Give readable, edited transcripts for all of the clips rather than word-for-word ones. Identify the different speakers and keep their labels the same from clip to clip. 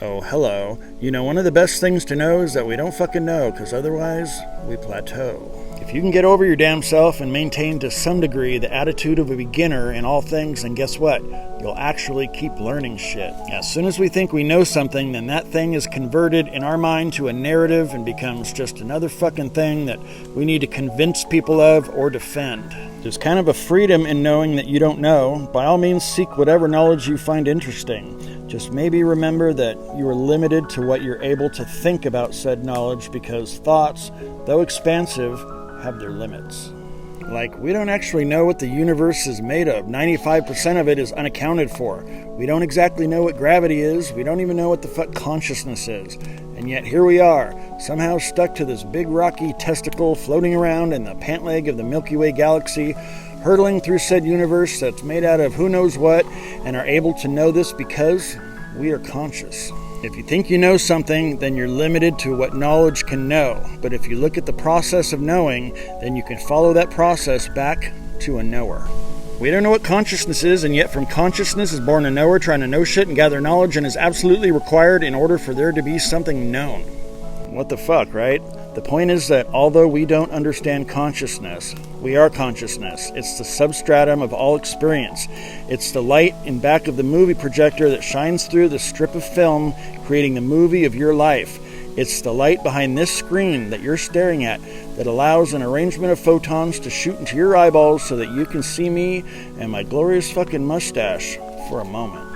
Speaker 1: Oh, hello. You know, one of the best things to know is that we don't fucking know, because otherwise, we plateau. If you can get over your damn self and maintain to some degree the attitude of a beginner in all things, then guess what? You'll actually keep learning shit. As soon as we think we know something, then that thing is converted in our mind to a narrative and becomes just another fucking thing that we need to convince people of or defend. There's kind of a freedom in knowing that you don't know. By all means, seek whatever knowledge you find interesting. Just maybe remember that you are limited to what you're able to think about said knowledge, because thoughts, though expansive, have their limits. Like, we don't actually know what the universe is made of. 95% of it is unaccounted for. We don't exactly know what gravity is. We don't even know what the fuck consciousness is. And yet here we are, somehow stuck to this big rocky testicle floating around in the pant leg of the Milky Way galaxy, hurtling through said universe that's made out of who knows what, and are able to know this because we are conscious. If you think you know something, then you're limited to what knowledge can know. But if you look at the process of knowing, then you can follow that process back to a knower. We don't know what consciousness is, and yet from consciousness is born a knower trying to know shit and gather knowledge, and is absolutely required in order for there to be something known. What the fuck, right? The point is that although we don't understand consciousness, we are consciousness. It's the substratum of all experience. It's the light in back of the movie projector that shines through the strip of film, creating the movie of your life. It's the light behind this screen that you're staring at that allows an arrangement of photons to shoot into your eyeballs so that you can see me and my glorious fucking mustache for a moment.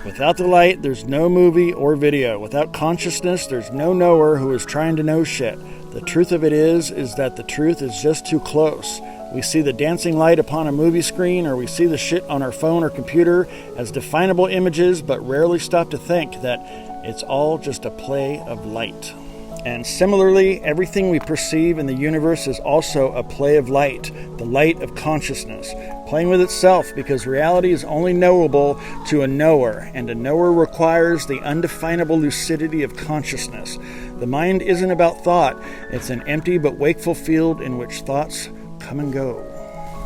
Speaker 1: Without the light, there's no movie or video. Without consciousness, there's no knower who is trying to know shit. The truth of it is that the truth is just too close. We see the dancing light upon a movie screen, or we see the shit on our phone or computer as definable images, but rarely stop to think that it's all just a play of light. And similarly, everything we perceive in the universe is also a play of light, the light of consciousness, playing with itself, because reality is only knowable to a knower, and a knower requires the undefinable lucidity of consciousness. The mind isn't about thought, it's an empty but wakeful field in which thoughts come and go.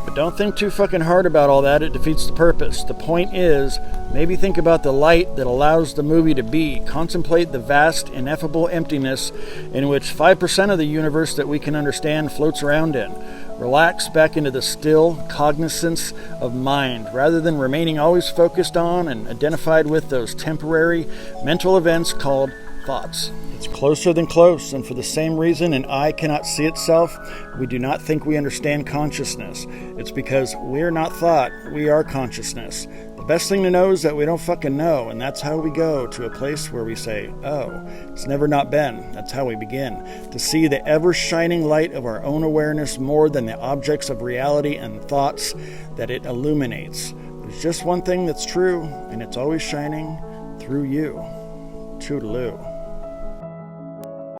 Speaker 1: But don't think too fucking hard about all that, it defeats the purpose. The point is, maybe think about the light that allows the movie to be. Contemplate the vast, ineffable emptiness in which 5% of the universe that we can understand floats around in. Relax back into the still cognizance of mind, rather than remaining always focused on and identified with those temporary mental events called thoughts. It's closer than close, and for the same reason an eye cannot see itself, we do not think we understand consciousness. It's because we're not thought, we are consciousness. The best thing to know is that we don't fucking know, and that's how we go to a place where we say, oh, it's never not been. That's how we begin. To see the ever-shining light of our own awareness more than the objects of reality and thoughts that it illuminates. There's just one thing that's true, and it's always shining through you. Toodaloo.